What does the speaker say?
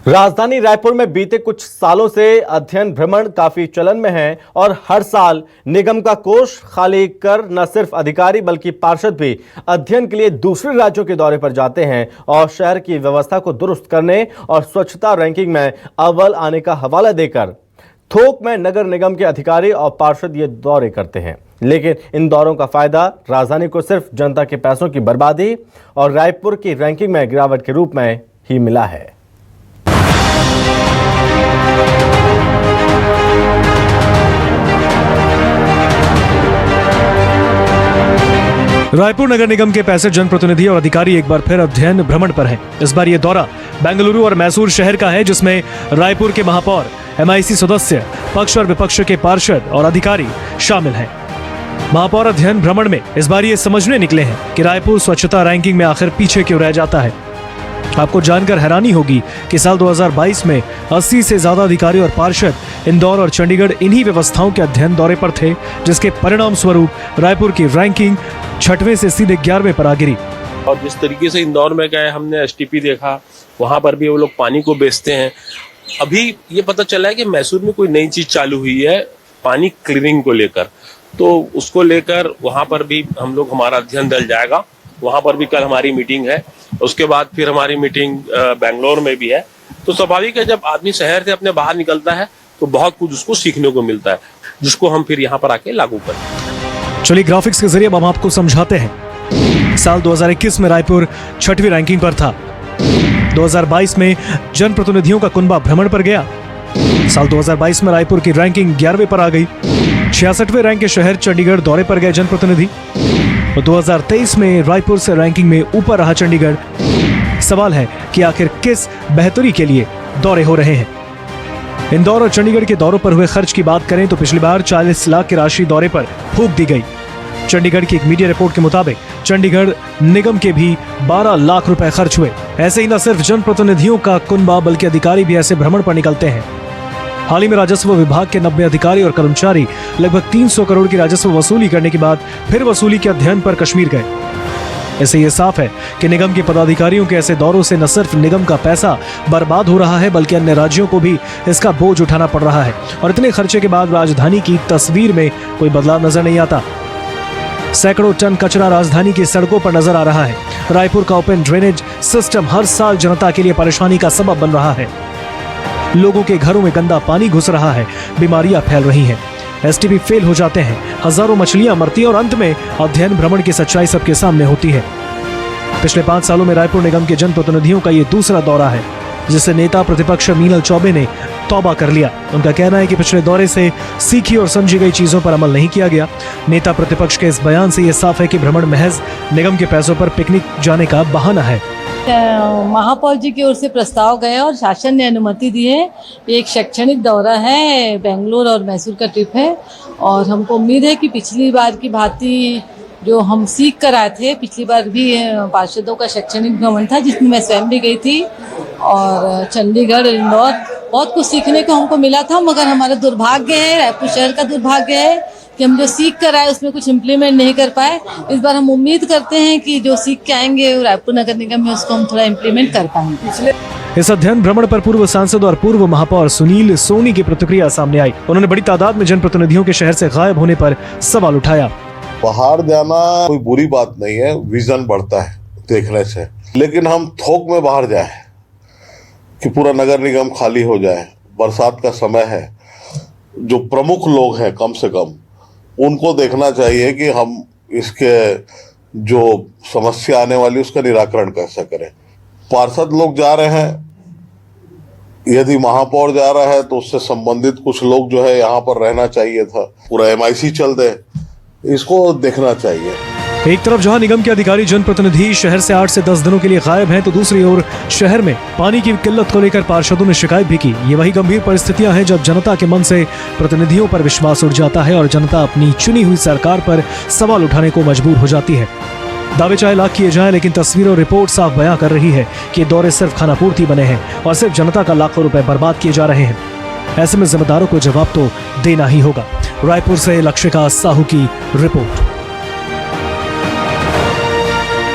राजधानी रायपुर में बीते कुछ सालों से अध्ययन भ्रमण काफी चलन में है और हर साल निगम का कोष खाली कर न सिर्फ अधिकारी बल्कि पार्षद भी अध्ययन के लिए दूसरे राज्यों के दौरे पर जाते हैं और शहर की व्यवस्था को दुरुस्त करने और स्वच्छता रैंकिंग में अव्वल आने का हवाला देकर थोक में नगर निगम के अधिकारी और पार्षद ये दौरे करते हैं। लेकिन इन दौरों का फायदा राजधानी को सिर्फ जनता के पैसों की बर्बादी और रायपुर की रैंकिंग में गिरावट के रूप में ही मिला है। रायपुर नगर निगम के 65 जनप्रतिनिधि और अधिकारी एक बार फिर अध्ययन भ्रमण पर हैं। इस बार ये दौरा बेंगलुरु और मैसूर शहर का है, जिसमें रायपुर के महापौर, MIC सदस्य, पक्ष और विपक्ष के पार्षद और अधिकारी शामिल हैं। महापौर अध्ययन भ्रमण में इस बार ये समझने निकले हैं कि रायपुर स्वच्छता रैंकिंग में आखिर पीछे क्यों रह जाता है। आपको जानकर हैरानी होगी कि साल 2022 में 80 से ज्यादा अधिकारी और पार्षद इंदौर और चंडीगढ़ इन्हीं व्यवस्थाओं के अध्ययन दौरे पर थे, जिसके परिणाम स्वरूप रायपुर की रैंकिंग 6वें से सीधे 11वें पर आ गिरी। और जिस तरीके से इंदौर में गए, हमने STP देखा, वहां पर भी वो लोग पानी को बेचते हैं। अभी ये पता चला है कि मैसूर में कोई नई चीज चालू हुई है पानी क्लीनिंग को लेकर, तो उसको लेकर वहां पर भी हम लोग, हमारा अध्ययन दल जाएगा। वहां पर भी कल हमारी मीटिंग है, उसके बाद फिर हमारी मीटिंग बेंगलोर में भी है। तो स्वाभाविक है, जब आदमी शहर से अपने बाहर निकलता है तो बहुत कुछ उसको सीखने को मिलता है, जिसको हम फिर यहाँ पर आके लागू करें। चलिए ग्राफिक्स के जरिए हम आपको समझाते हैं। साल 2021 में रायपुर 6वीं रैंकिंग पर था। 2022 में जनप्रतिनिधियों का कुनबा भ्रमण पर गया। साल 2022 में रायपुर की रैंकिंग 11वें पर आ गई। 66वें रैंक के शहर चंडीगढ़ दौरे पर गए जनप्रतिनिधि। 2023 में रायपुर से रैंकिंग में ऊपर रहा चंडीगढ़। सवाल है कि आखिर किस बेहतरी के लिए दौरे हो रहे हैं। इंदौर और चंडीगढ़ के दौरों पर हुए खर्च की बात करें तो पिछली बार 40 लाख की राशि दौरे पर फूंक दी गई। चंडीगढ़ की एक मीडिया रिपोर्ट के मुताबिक चंडीगढ़ निगम के भी 12 लाख रुपए खर्च हुए। ऐसे ही न सिर्फ जनप्रतिनिधियों का कुनबा बल्कि अधिकारी भी ऐसे भ्रमण पर निकलते हैं। हाल ही में राजस्व विभाग के 90 अधिकारी और कर्मचारी लगभग 300 करोड़ की राजस्व वसूली करने के बाद फिर वसूली के अध्ययन पर कश्मीर गए। इससे ये साफ है कि निगम के पदाधिकारियों के ऐसे दौरों से न सिर्फ निगम का पैसा बर्बाद हो रहा है बल्कि अन्य राज्यों को भी इसका बोझ उठाना पड़ रहा है। और इतने खर्चे के बाद राजधानी की तस्वीर में कोई बदलाव नजर नहीं आता। सैकड़ों टन कचरा राजधानी की सड़कों पर नजर आ रहा है। रायपुर का ओपन ड्रेनेज सिस्टम हर साल जनता के लिए परेशानी का सबब बन रहा है। लोगों के घरों में गंदा पानी घुस रहा है, बीमारियां फैल रही हैं, STP फेल हो जाते हैं, हजारों मछलियां मरती हैं और अंत में अध्ययन भ्रमण की सच्चाई सबके सामने होती है। पिछले 5 सालों में रायपुर निगम के जनप्रतिनिधियों का ये दूसरा दौरा है, जिससे नेता प्रतिपक्ष मीनल चौबे ने तौबा कर लिया। उनका कहना है कि पिछले दौरे से सीखी और समझी गई चीजों पर अमल नहीं किया गया। नेता प्रतिपक्ष के इस बयान से यह साफ है कि भ्रमण महज निगम के पैसों पर पिकनिक जाने का बहाना है। महापौर जी की ओर से प्रस्ताव गए और शासन ने अनुमति दी है। एक शैक्षणिक दौरा है, बेंगलोर और मैसूर का ट्रिप है और हमको उम्मीद है कि पिछली बार की भांति जो हम सीख कर आए थे, पिछली बार भी पार्षदों का शैक्षणिक भ्रमण था जिसमें मैं स्वयं भी गई थी और चंडीगढ़, इंदौर, बहुत कुछ सीखने को हमको मिला था। मगर हमारा दुर्भाग्य है, रायपुर शहर का दुर्भाग्य है कि हम जो सीख कर आए उसमें कुछ इम्प्लीमेंट नहीं कर पाए। इस बार हम उम्मीद करते हैं कि जो सीख के आएंगे रायपुर नगर निगम में उसको हम थोड़ा इम्प्लीमेंट कर पाएंगे। इस अध्ययन भ्रमण पर पूर्व सांसद और पूर्व महापौर सुनील सोनी की प्रतिक्रिया सामने आई। उन्होंने बड़ी तादाद में जनप्रतिनिधियों के शहर से गायब होने पर सवाल उठाया। बाहर जाना कोई बुरी बात नहीं है, विजन बढ़ता है देखने से, लेकिन हम थोक में बाहर जाए कि पूरा नगर निगम खाली हो जाए। बरसात का समय है, जो प्रमुख लोग हैं कम से कम उनको देखना चाहिए कि हम इसके जो समस्या आने वाली उसका निराकरण कैसे करें। पार्षद लोग जा रहे हैं, यदि महापौर जा रहा है तो उससे संबंधित कुछ लोग जो है यहाँ पर रहना चाहिए था। पूरा MIC चल दे, इसको देखना चाहिए। एक तरफ जहां निगम के अधिकारी जनप्रतिनिधि शहर से 8 से 10 दिनों के लिए गायब हैं, तो दूसरी ओर शहर में पानी की किल्लत को लेकर पार्षदों ने शिकायत भी की। ये वही गंभीर परिस्थितियां हैं जब जनता के मन से प्रतिनिधियों पर विश्वास उठ जाता है और जनता अपनी चुनी हुई सरकार पर सवाल उठाने को मजबूर हो जाती है। दावे चाहे लाख किए जाएं, लेकिन तस्वीर और रिपोर्ट साफ बयां कर रही है कि ये दौरे सिर्फ खानापूर्ति बने हैं और सिर्फ जनता का लाखों रुपए बर्बाद किए जा रहे हैं। ऐसे में जिम्मेदारों को जवाब तो देना ही होगा। रायपुर से लक्ष्यका साहू की रिपोर्ट।